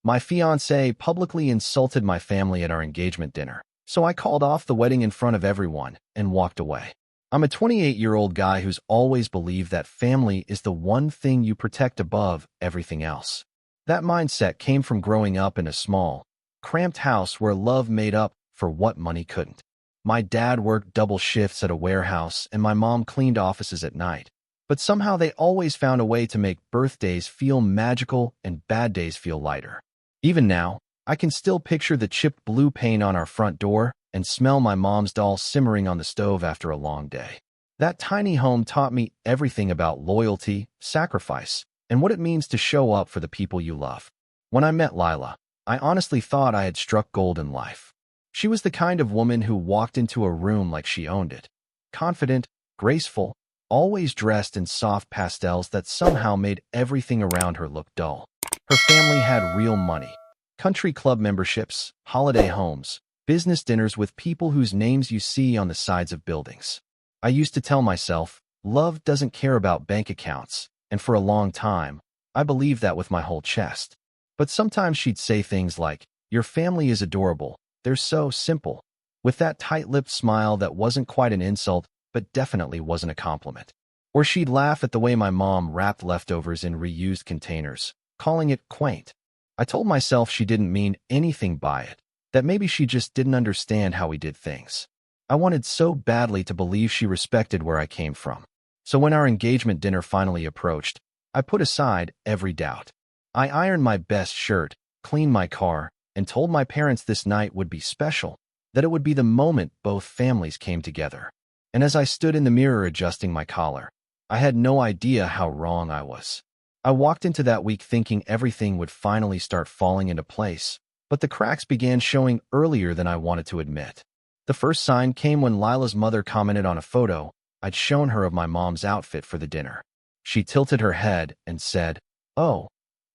My fiancée publicly insulted my family at our engagement dinner, so I called off the wedding in front of everyone and walked away. I'm a 28-year-old guy who's always believed that family is the one thing you protect above everything else. That mindset came from growing up in a small, cramped house where love made up for what money couldn't. My dad worked double shifts at a warehouse and my mom cleaned offices at night. But somehow they always found a way to make birthdays feel magical and bad days feel lighter. Even now, I can still picture the chipped blue paint on our front door and smell my mom's doll simmering on the stove after a long day. That tiny home taught me everything about loyalty, sacrifice, and what it means to show up for the people you love. When I met Lila, I honestly thought I had struck gold in life. She was the kind of woman who walked into a room like she owned it. Confident, graceful, always dressed in soft pastels that somehow made everything around her look dull. Her family had real money. Country club memberships, holiday homes, business dinners with people whose names you see on the sides of buildings. I used to tell myself, love doesn't care about bank accounts, and for a long time, I believed that with my whole chest. But sometimes she'd say things like, "Your family is adorable, they're so simple," with that tight-lipped smile that wasn't quite an insult, but definitely wasn't a compliment. Or she'd laugh at the way my mom wrapped leftovers in reused containers, calling it quaint. I told myself she didn't mean anything by it, that maybe she just didn't understand how we did things. I wanted so badly to believe she respected where I came from. So when our engagement dinner finally approached, I put aside every doubt. I ironed my best shirt, cleaned my car, and told my parents this night would be special, that it would be the moment both families came together. And as I stood in the mirror adjusting my collar, I had no idea how wrong I was. I walked into that week thinking everything would finally start falling into place, but the cracks began showing earlier than I wanted to admit. The first sign came when Lila's mother commented on a photo I'd shown her of my mom's outfit for the dinner. She tilted her head and said, "Oh,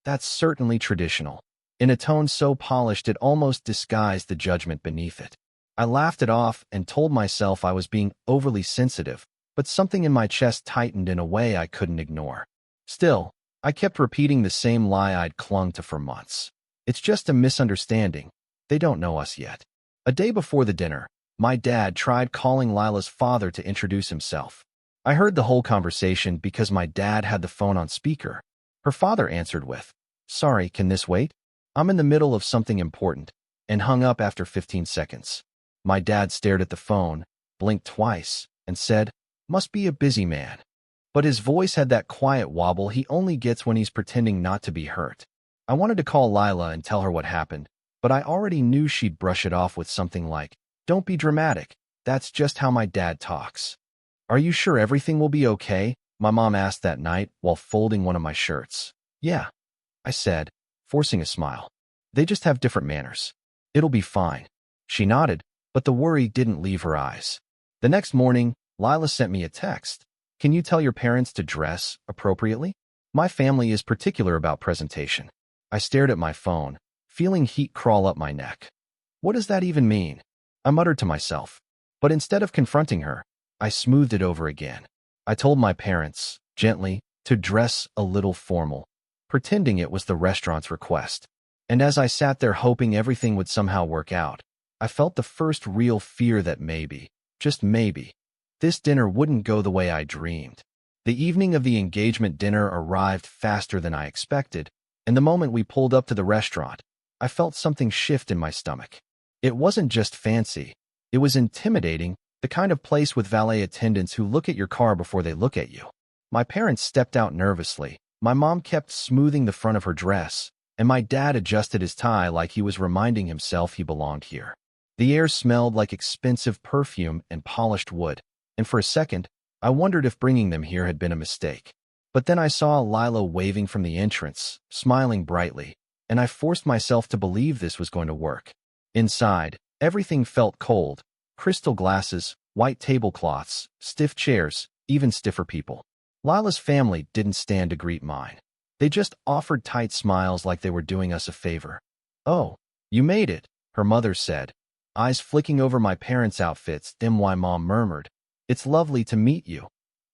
that's certainly traditional," in a tone so polished it almost disguised the judgment beneath it. I laughed it off and told myself I was being overly sensitive, but something in my chest tightened in a way I couldn't ignore. Still, I kept repeating the same lie I'd clung to for months. It's just a misunderstanding. They don't know us yet. A day before the dinner, my dad tried calling Lila's father to introduce himself. I heard the whole conversation because my dad had the phone on speaker. Her father answered with, "Sorry, can this wait? I'm in the middle of something important," and hung up after 15 seconds. My dad stared at the phone, blinked twice, and said, "Must be a busy man." But his voice had that quiet wobble he only gets when he's pretending not to be hurt. I wanted to call Lila and tell her what happened, but I already knew she'd brush it off with something like, "Don't be dramatic. That's just how my dad talks." "Are you sure everything will be okay?" my mom asked that night while folding one of my shirts. "Yeah," I said, forcing a smile. "They just have different manners. It'll be fine." She nodded, but the worry didn't leave her eyes. The next morning, Lila sent me a text. "Can you tell your parents to dress appropriately? My family is particular about presentation." I stared at my phone, feeling heat crawl up my neck. What does that even mean? I muttered to myself. But instead of confronting her, I smoothed it over again. I told my parents, gently, to dress a little formal, pretending it was the restaurant's request. And as I sat there hoping everything would somehow work out, I felt the first real fear that maybe, just maybe, this dinner wouldn't go the way I dreamed. The evening of the engagement dinner arrived faster than I expected, and the moment we pulled up to the restaurant, I felt something shift in my stomach. It wasn't just fancy. It was intimidating, the kind of place with valet attendants who look at your car before they look at you. My parents stepped out nervously. My mom kept smoothing the front of her dress, and my dad adjusted his tie like he was reminding himself he belonged here. The air smelled like expensive perfume and polished wood, and for a second, I wondered if bringing them here had been a mistake. But then I saw Lila waving from the entrance, smiling brightly, and I forced myself to believe this was going to work. Inside, everything felt cold. Crystal glasses, white tablecloths, stiff chairs, even stiffer people. Lila's family didn't stand to greet mine. They just offered tight smiles like they were doing us a favor. "Oh, you made it," her mother said, eyes flicking over my parents' outfits. My mom murmured, "It's lovely to meet you."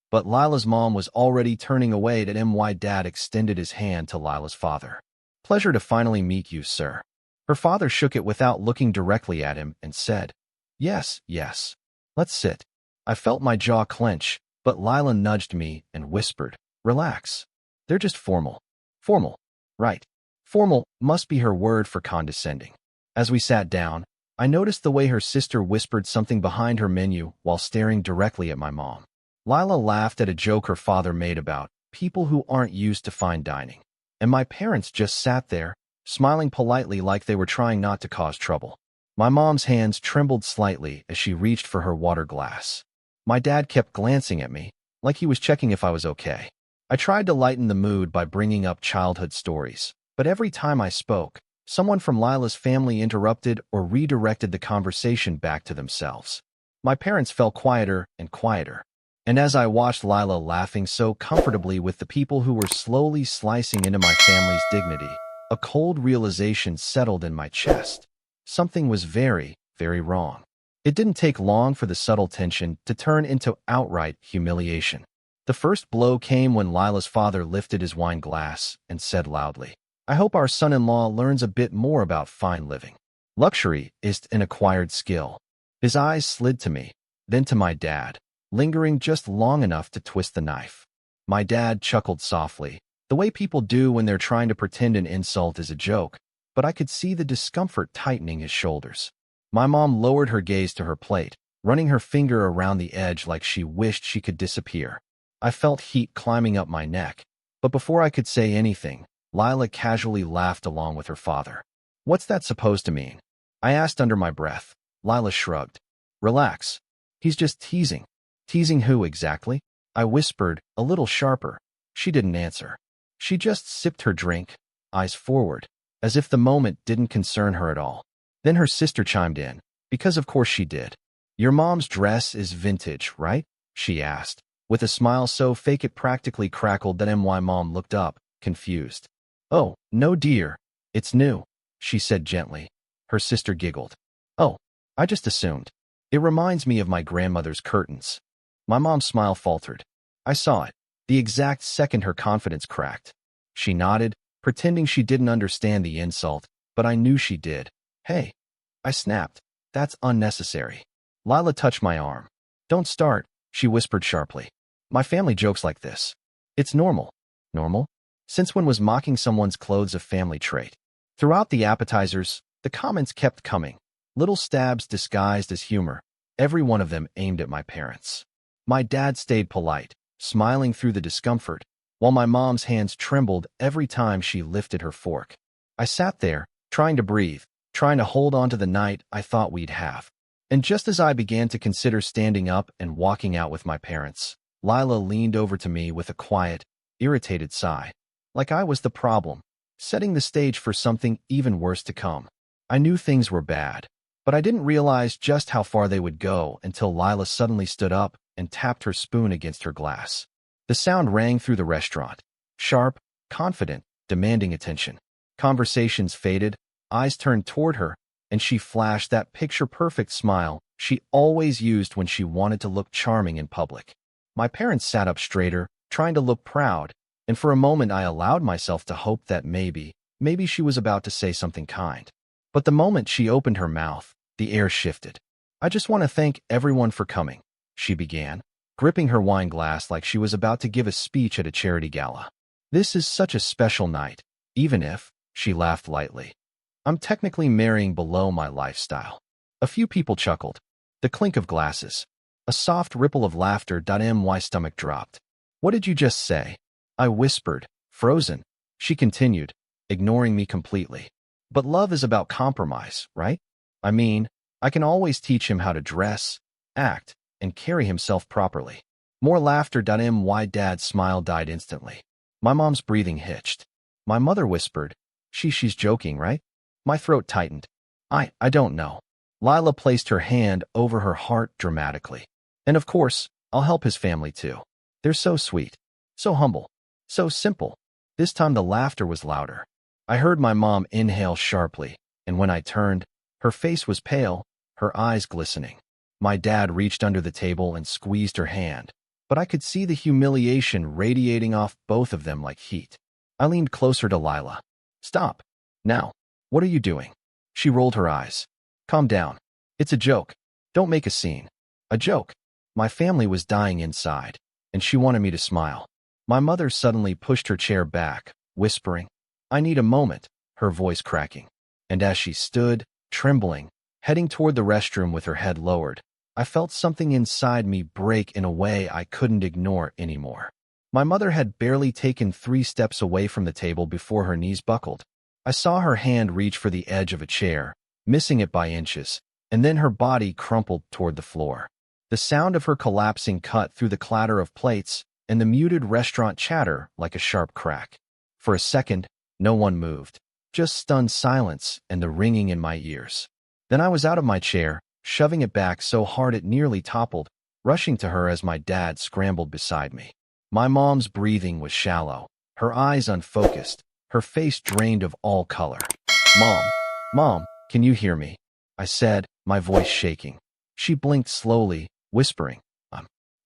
But Lila's mom was already turning away. My dad extended his hand to Lila's father. Pleasure to finally meet you, sir. Her father shook it without looking directly at him and said, Yes, yes. Let's sit. I felt my jaw clench, but Lila nudged me and whispered, Relax. They're just formal. Formal. Right. Formal must be her word for condescending. As we sat down, I noticed the way her sister whispered something behind her menu while staring directly at my mom. Lila laughed at a joke her father made about people who aren't used to fine dining. And my parents just sat there, smiling politely like they were trying not to cause trouble. My mom's hands trembled slightly as she reached for her water glass. My dad kept glancing at me, like he was checking if I was okay. I tried to lighten the mood by bringing up childhood stories, but every time I spoke, someone from Lila's family interrupted or redirected the conversation back to themselves. My parents fell quieter and quieter. And as I watched Lila laughing so comfortably with the people who were slowly slicing into my family's dignity, a cold realization settled in my chest. Something was very, very wrong. It didn't take long for the subtle tension to turn into outright humiliation. The first blow came when Lila's father lifted his wine glass and said loudly, I hope our son-in-law learns a bit more about fine living. Luxury is an acquired skill. His eyes slid to me, then to my dad, lingering just long enough to twist the knife. My dad chuckled softly, the way people do when they're trying to pretend an insult is a joke, but I could see the discomfort tightening his shoulders. My mom lowered her gaze to her plate, running her finger around the edge like she wished she could disappear. I felt heat climbing up my neck, but before I could say anything, Lila casually laughed along with her father. What's that supposed to mean? I asked under my breath. Lila shrugged. Relax. He's just teasing. Teasing who exactly? I whispered, a little sharper. She didn't answer. She just sipped her drink, eyes forward, as if the moment didn't concern her at all. Then her sister chimed in, because of course she did. Your mom's dress is vintage, right? She asked, with a smile so fake it practically crackled that my mom looked up, confused. Oh, no dear. It's new, she said gently. Her sister giggled. Oh, I just assumed. It reminds me of my grandmother's curtains. My mom's smile faltered. I saw it, the exact second her confidence cracked. She nodded, pretending she didn't understand the insult, but I knew she did. Hey, I snapped. That's unnecessary. Lila touched my arm. Don't start, she whispered sharply. My family jokes like this. It's normal. Normal? Since when was mocking someone's clothes a family trait? Throughout the appetizers, the comments kept coming. Little stabs disguised as humor, every one of them aimed at my parents. My dad stayed polite, smiling through the discomfort, while my mom's hands trembled every time she lifted her fork. I sat there, trying to breathe, trying to hold on to the night I thought we'd have. And just as I began to consider standing up and walking out with my parents, Lila leaned over to me with a quiet, irritated sigh. Like I was the problem, setting the stage for something even worse to come. I knew things were bad, but I didn't realize just how far they would go until Lila suddenly stood up and tapped her spoon against her glass. The sound rang through the restaurant, sharp, confident, demanding attention. Conversations faded, eyes turned toward her, and she flashed that picture-perfect smile she always used when she wanted to look charming in public. My parents sat up straighter, trying to look proud, and for a moment I allowed myself to hope that maybe she was about to say something kind. But the moment she opened her mouth, the air shifted. I just want to thank everyone for coming, she began, gripping her wine glass like she was about to give a speech at a charity gala. This is such a special night, even if, she laughed lightly, I'm technically marrying below my lifestyle. A few people chuckled. The clink of glasses. A soft ripple of laughter. My stomach dropped. What did you just say? I whispered, frozen. She continued, ignoring me completely. But love is about compromise, right? I mean, I can always teach him how to dress, act, and carry himself properly. More laughter. My dad's smile died instantly. My mom's breathing hitched. My mother whispered, She's joking, right? My throat tightened. I don't know. Lila placed her hand over her heart dramatically. And of course, I'll help his family too. They're so sweet, so humble, so simple. This time the laughter was louder. I heard my mom inhale sharply, and when I turned, her face was pale, her eyes glistening. My dad reached under the table and squeezed her hand, but I could see the humiliation radiating off both of them like heat. I leaned closer to Lila. Stop. Now. What are you doing? She rolled her eyes. Calm down. It's a joke. Don't make a scene. A joke. My family was dying inside, and she wanted me to smile. My mother suddenly pushed her chair back, whispering, I need a moment, her voice cracking. And as she stood, trembling, heading toward the restroom with her head lowered, I felt something inside me break in a way I couldn't ignore anymore. My mother had barely taken 3 steps away from the table before her knees buckled. I saw her hand reach for the edge of a chair, missing it by inches, and then her body crumpled toward the floor. The sound of her collapsing cut through the clatter of plates and the muted restaurant chatter like a sharp crack. For a second, no one moved, just stunned silence and the ringing in my ears. Then I was out of my chair, shoving it back so hard it nearly toppled, rushing to her as my dad scrambled beside me. My mom's breathing was shallow, her eyes unfocused, her face drained of all color. Mom, can you hear me? I said, my voice shaking. She blinked slowly, whispering,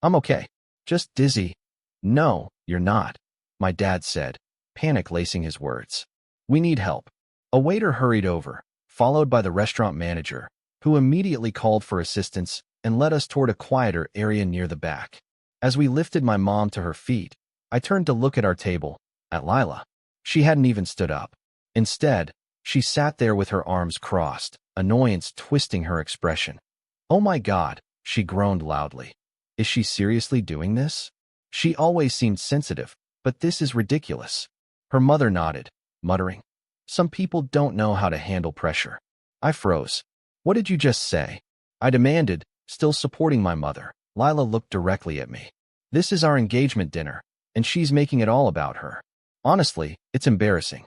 I'm okay. Just dizzy. No, you're not, my dad said, panic lacing his words. We need help. A waiter hurried over, followed by the restaurant manager, who immediately called for assistance and led us toward a quieter area near the back. As we lifted my mom to her feet, I turned to look at our table, at Lila. She hadn't even stood up. Instead, she sat there with her arms crossed, annoyance twisting her expression. Oh my God, she groaned loudly. Is she seriously doing this? She always seemed sensitive, but this is ridiculous. Her mother nodded, muttering, Some people don't know how to handle pressure. I froze. What did you just say? I demanded, still supporting my mother. Lila looked directly at me. This is our engagement dinner, and she's making it all about her. Honestly, it's embarrassing.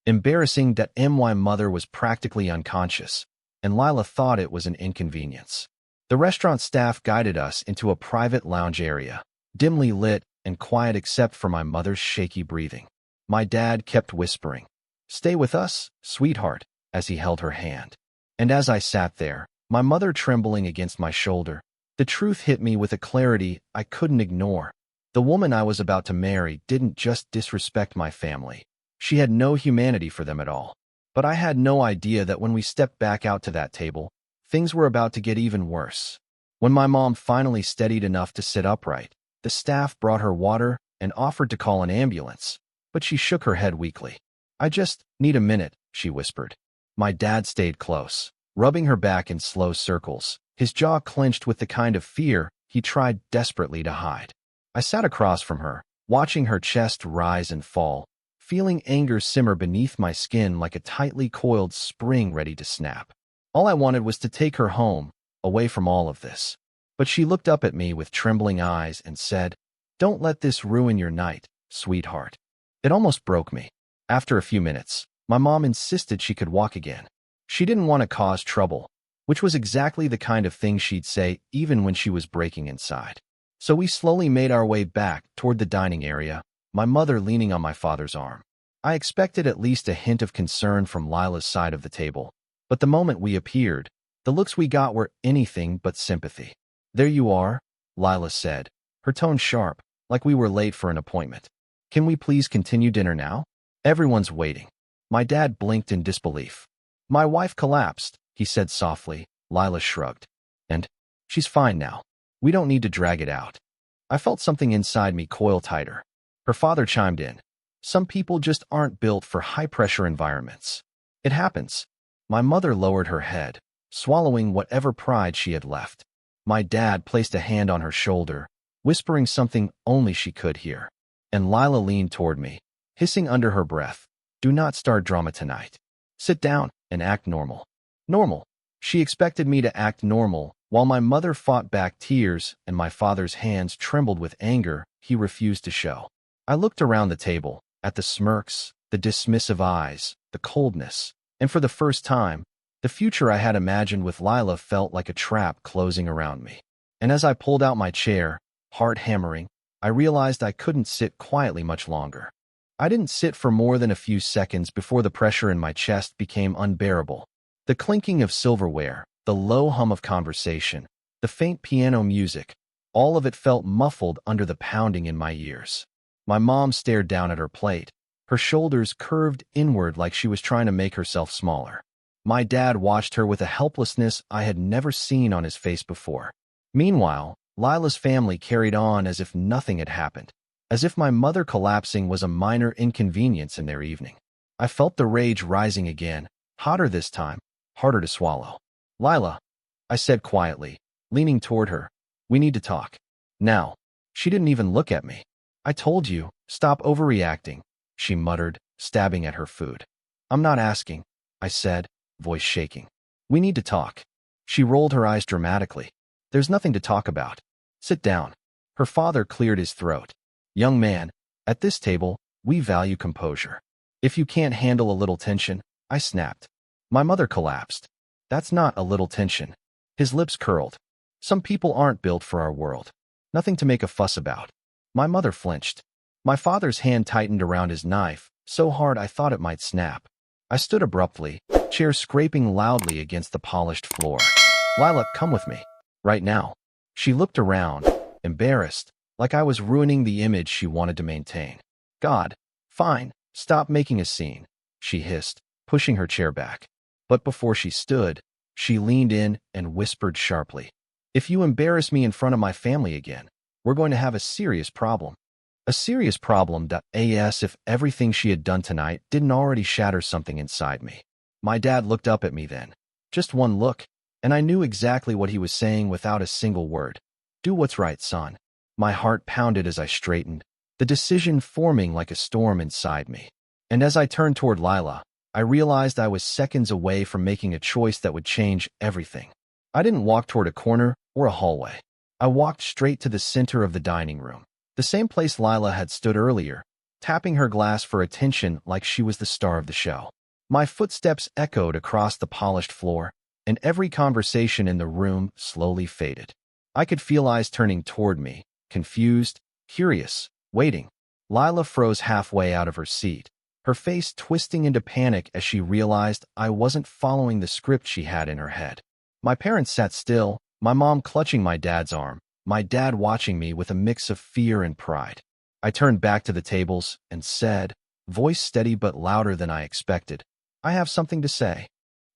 Embarrassing that my mother was practically unconscious, and Lila thought it was an inconvenience. The restaurant staff guided us into a private lounge area, dimly lit and quiet except for my mother's shaky breathing. My dad kept whispering, Stay with us, sweetheart, as he held her hand. And as I sat there, my mother trembling against my shoulder, the truth hit me with a clarity I couldn't ignore. The woman I was about to marry didn't just disrespect my family. She had no humanity for them at all. But I had no idea that when we stepped back out to that table, things were about to get even worse. When my mom finally steadied enough to sit upright, the staff brought her water and offered to call an ambulance, but she shook her head weakly. I just need a minute, she whispered. My dad stayed close, rubbing her back in slow circles, his jaw clenched with the kind of fear he tried desperately to hide. I sat across from her, watching her chest rise and fall, feeling anger simmer beneath my skin like a tightly coiled spring ready to snap. All I wanted was to take her home, away from all of this. But she looked up at me with trembling eyes and said, Don't let this ruin your night, sweetheart. It almost broke me. After a few minutes, my mom insisted she could walk again. She didn't want to cause trouble, which was exactly the kind of thing she'd say even when she was breaking inside. So we slowly made our way back toward the dining area, my mother leaning on my father's arm. I expected at least a hint of concern from Lila's side of the table, but the moment we appeared, the looks we got were anything but sympathy. There you are, Lila said, her tone sharp, like we were late for an appointment. Can we please continue dinner now? Everyone's waiting. My dad blinked in disbelief. My wife collapsed, he said softly. Lila shrugged. And she's fine now. We don't need to drag it out. I felt something inside me coil tighter. Her father chimed in. Some people just aren't built for high-pressure environments. It happens. My mother lowered her head, swallowing whatever pride she had left. My dad placed a hand on her shoulder, whispering something only she could hear. And Lila leaned toward me, hissing under her breath, Do not start drama tonight. Sit down and act normal. Normal. She expected me to act normal, while my mother fought back tears and my father's hands trembled with anger he refused to show. I looked around the table, at the smirks, the dismissive eyes, the coldness, and for the first time, the future I had imagined with Lila felt like a trap closing around me. And as I pulled out my chair, heart hammering, I realized I couldn't sit quietly much longer. I didn't sit for more than a few seconds before the pressure in my chest became unbearable. The clinking of silverware, the low hum of conversation, the faint piano music, all of it felt muffled under the pounding in my ears. My mom stared down at her plate, Her shoulders curved inward like she was trying to make herself smaller. My dad watched her with a helplessness I had never seen on his face before. Meanwhile, Lila's family carried on as if nothing had happened, as if my mother collapsing was a minor inconvenience in their evening. I felt the rage rising again, hotter this time, harder to swallow. "Lila," I said quietly, leaning toward her, "we need to talk. Now." She didn't even look at me. "I told you, stop overreacting," she muttered, stabbing at her food. "I'm not asking," I said, voice shaking. "We need to talk." She rolled her eyes dramatically. "There's nothing to talk about. Sit down." Her father cleared his throat. "Young man, at this table, we value composure. If you can't handle a little tension," I snapped. My mother collapsed. "That's not a little tension." His lips curled. "Some people aren't built for our world. Nothing to make a fuss about." My mother flinched. My father's hand tightened around his knife, so hard I thought it might snap. I stood abruptly, chair scraping loudly against the polished floor. "Lila, come with me. Right now." She looked around, embarrassed, like I was ruining the image she wanted to maintain. "God, fine, stop making a scene," she hissed, pushing her chair back. But before she stood, she leaned in and whispered sharply, "If you embarrass me in front of my family again, we're going to have a serious problem." A serious problem. As if everything she had done tonight didn't already shatter something inside me. My dad looked up at me then. Just one look, and I knew exactly what he was saying without a single word. "Do what's right, son." My heart pounded as I straightened, the decision forming like a storm inside me. And as I turned toward Lila, I realized I was seconds away from making a choice that would change everything. I didn't walk toward a corner or a hallway. I walked straight to the center of the dining room, the same place Lila had stood earlier, tapping her glass for attention like she was the star of the show. My footsteps echoed across the polished floor, and every conversation in the room slowly faded. I could feel eyes turning toward me, confused, curious, waiting. Lila froze halfway out of her seat, her face twisting into panic as she realized I wasn't following the script she had in her head. My parents sat still, my mom clutching my dad's arm, my dad watching me with a mix of fear and pride. I turned back to the tables and said, voice steady but louder than I expected, "I have something to say."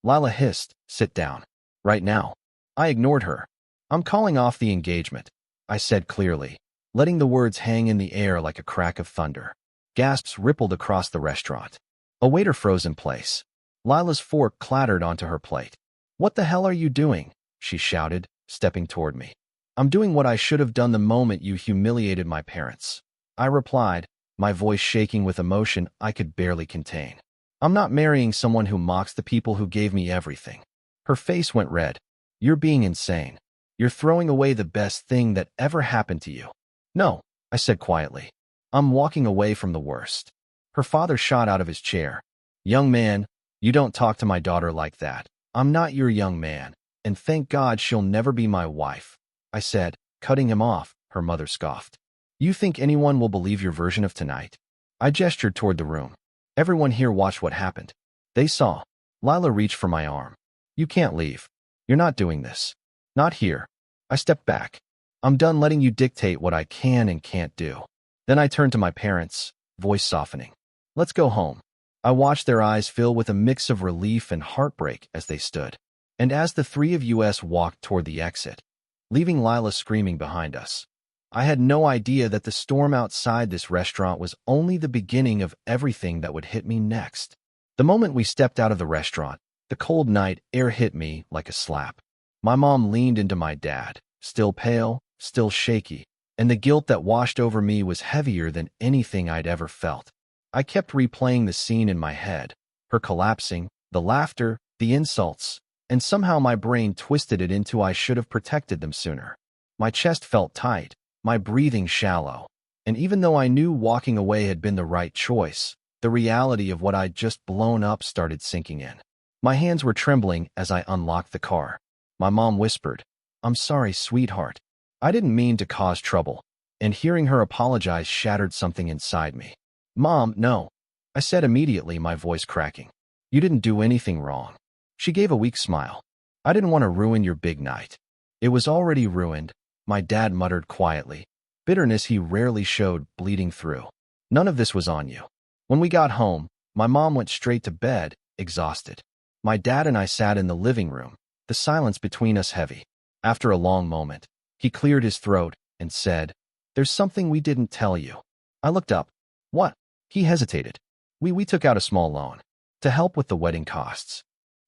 Lila hissed, "Sit down. Right now." I ignored her. "I'm calling off the engagement," I said clearly, letting the words hang in the air like a crack of thunder. Gasps rippled across the restaurant. A waiter froze in place. Lila's fork clattered onto her plate. "What the hell are you doing?" she shouted, stepping toward me. "I'm doing what I should have done the moment you humiliated my parents," I replied, my voice shaking with emotion I could barely contain. "I'm not marrying someone who mocks the people who gave me everything." Her face went red. "You're being insane. You're throwing away the best thing that ever happened to you." "No," I said quietly. "I'm walking away from the worst." Her father shot out of his chair. "Young man, you don't talk to my daughter like that. I'm not your young man, and thank God she'll never be my wife," I said, cutting him off. Her mother scoffed. "You think anyone will believe your version of tonight?" I gestured toward the room. Everyone here watched what happened. They saw. Lila reached for my arm. "You can't leave. You're not doing this. Not here." I stepped back. "I'm done letting you dictate what I can and can't do." Then I turned to my parents, voice softening. "Let's go home." I watched their eyes fill with a mix of relief and heartbreak as they stood. And as the three of us walked toward the exit, leaving Lila screaming behind us, I had no idea that the storm outside this restaurant was only the beginning of everything that would hit me next. The moment we stepped out of the restaurant, the cold night air hit me like a slap. My mom leaned into my dad, still pale, still shaky, and the guilt that washed over me was heavier than anything I'd ever felt. I kept replaying the scene in my head, her collapsing, the laughter, the insults, and somehow my brain twisted it into I should have protected them sooner. My chest felt tight, my breathing shallow, and even though I knew walking away had been the right choice, the reality of what I'd just blown up started sinking in. My hands were trembling as I unlocked the car. My mom whispered, "I'm sorry, sweetheart. I didn't mean to cause trouble," and hearing her apologize shattered something inside me. "Mom, no," I said immediately, my voice cracking. "You didn't do anything wrong." She gave a weak smile. "I didn't want to ruin your big night." "It was already ruined," my dad muttered quietly, bitterness he rarely showed bleeding through. "None of this was on you." When we got home, my mom went straight to bed, exhausted. My dad and I sat in the living room, the silence between us heavy. After a long moment, he cleared his throat and said, "There's something we didn't tell you." I looked up. "What?" He hesitated. We took out a small loan to help with the wedding costs."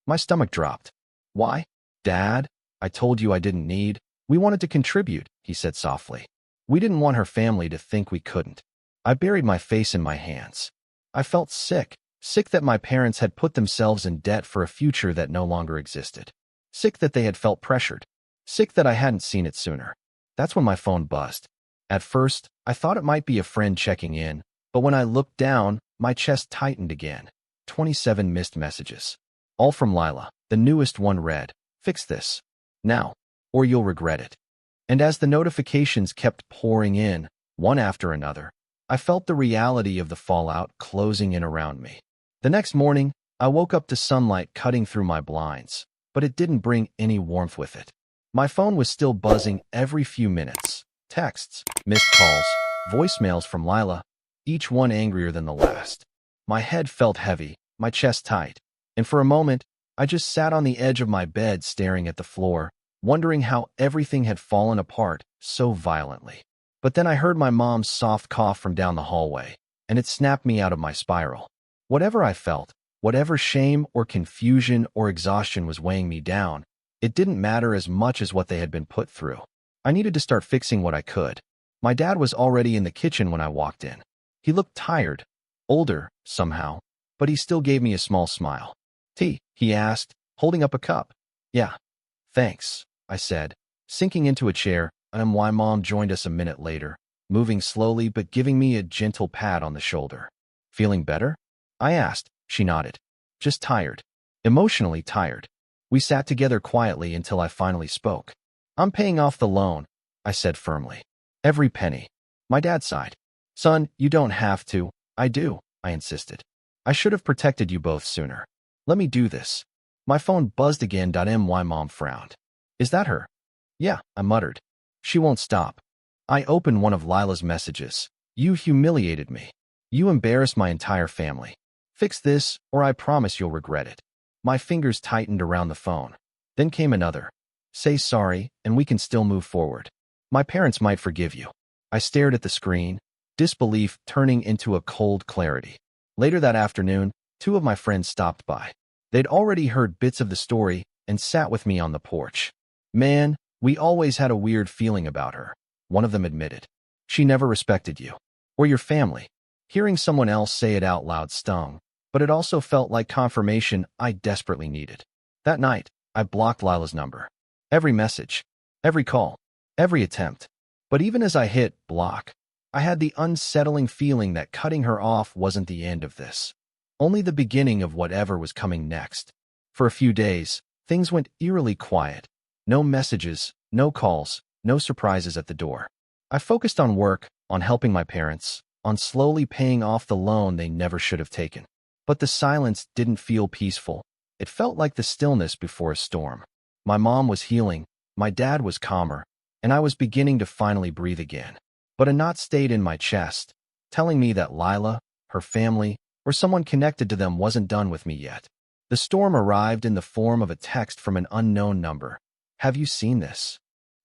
My stomach dropped. "Why, Dad? I told you I didn't need." "We wanted to contribute," he said softly. "We didn't want her family to think we couldn't." I buried my face in my hands. I felt sick that my parents had put themselves in debt for a future that no longer existed. Sick that they had felt pressured. Sick that I hadn't seen it sooner. That's when my phone buzzed. At first, I thought it might be a friend checking in, but when I looked down, my chest tightened again. 27 missed messages. All from Lila. The newest one read, "Fix this now, or you'll regret it." And as the notifications kept pouring in, one after another, I felt the reality of the fallout closing in around me. The next morning, I woke up to sunlight cutting through my blinds, but it didn't bring any warmth with it. My phone was still buzzing every few minutes. Texts, missed calls, voicemails from Lila, each one angrier than the last. My head felt heavy, my chest tight, and for a moment, I just sat on the edge of my bed staring at the floor, wondering how everything had fallen apart so violently. But then I heard my mom's soft cough from down the hallway, and it snapped me out of my spiral. Whatever I felt, whatever shame or confusion or exhaustion was weighing me down, it didn't matter as much as what they had been put through. I needed to start fixing what I could. My dad was already in the kitchen when I walked in. He looked tired, older, somehow, but he still gave me a small smile. "Tea?" he asked, holding up a cup. "Yeah, thanks," I said, sinking into a chair, and why Mom joined us a minute later, moving slowly but giving me a gentle pat on the shoulder. "Feeling better?" I asked. She nodded. "Just tired. Emotionally tired." We sat together quietly until I finally spoke. "I'm paying off the loan," I said firmly. "Every penny." My dad sighed. "Son, you don't have to." "I do," I insisted. "I should have protected you both sooner. Let me do this." My phone buzzed again. My mom frowned. "Is that her?" "Yeah," I muttered. "She won't stop." I opened one of Lila's messages. "You humiliated me. You embarrassed my entire family. Fix this, or I promise you'll regret it." My fingers tightened around the phone. Then came another. "Say sorry, and we can still move forward. My parents might forgive you." I stared at the screen, disbelief turning into a cold clarity. Later that afternoon, 2 of my friends stopped by. They'd already heard bits of the story and sat with me on the porch. "Man, we always had a weird feeling about her," one of them admitted. "She never respected you. Or your family." Hearing someone else say it out loud stung, but it also felt like confirmation I desperately needed. That night, I blocked Lila's number. Every message, every call, every attempt. But even as I hit block, I had the unsettling feeling that cutting her off wasn't the end of this. Only the beginning of whatever was coming next. For a few days, things went eerily quiet. No messages, no calls, no surprises at the door. I focused on work, on helping my parents, on slowly paying off the loan they never should have taken. But the silence didn't feel peaceful. It felt like the stillness before a storm. My mom was healing, my dad was calmer, and I was beginning to finally breathe again. But a knot stayed in my chest, telling me that Lila, her family, or someone connected to them wasn't done with me yet. The storm arrived in the form of a text from an unknown number. "Have you seen this?"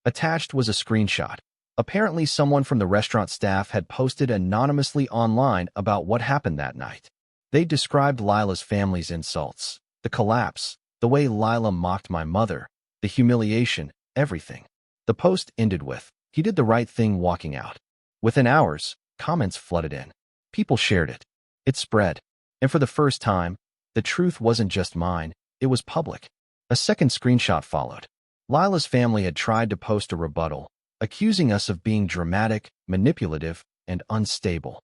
Attached was a screenshot. Apparently someone from the restaurant staff had posted anonymously online about what happened that night. They described Lila's family's insults, the collapse, the way Lila mocked my mother, the humiliation, everything. The post ended with, "He did the right thing walking out." Within hours, comments flooded in. People shared it. It spread. And for the first time, the truth wasn't just mine, it was public. A second screenshot followed. Lila's family had tried to post a rebuttal, accusing us of being dramatic, manipulative, and unstable.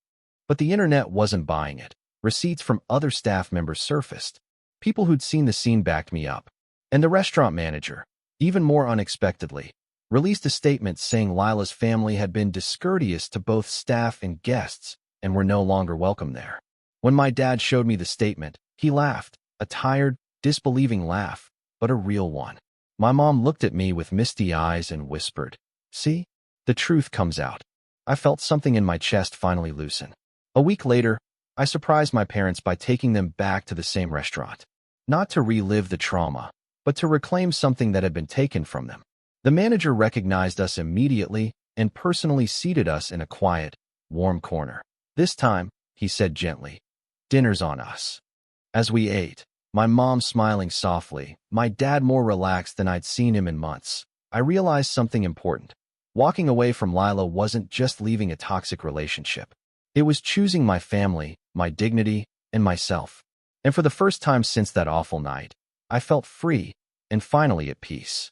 But the internet wasn't buying it. Receipts from other staff members surfaced. People who'd seen the scene backed me up. And the restaurant manager, even more unexpectedly, released a statement saying Lila's family had been discourteous to both staff and guests and were no longer welcome there. When my dad showed me the statement, he laughed, a tired, disbelieving laugh, but a real one. My mom looked at me with misty eyes and whispered, "See? The truth comes out." I felt something in my chest finally loosen. A week later, I surprised my parents by taking them back to the same restaurant. Not to relive the trauma, but to reclaim something that had been taken from them. The manager recognized us immediately and personally seated us in a quiet, warm corner. "This time," he said gently, "dinner's on us." As we ate, my mom smiling softly, my dad more relaxed than I'd seen him in months, I realized something important. Walking away from Lila wasn't just leaving a toxic relationship. It was choosing my family, my dignity, and myself. And for the first time since that awful night, I felt free and finally at peace.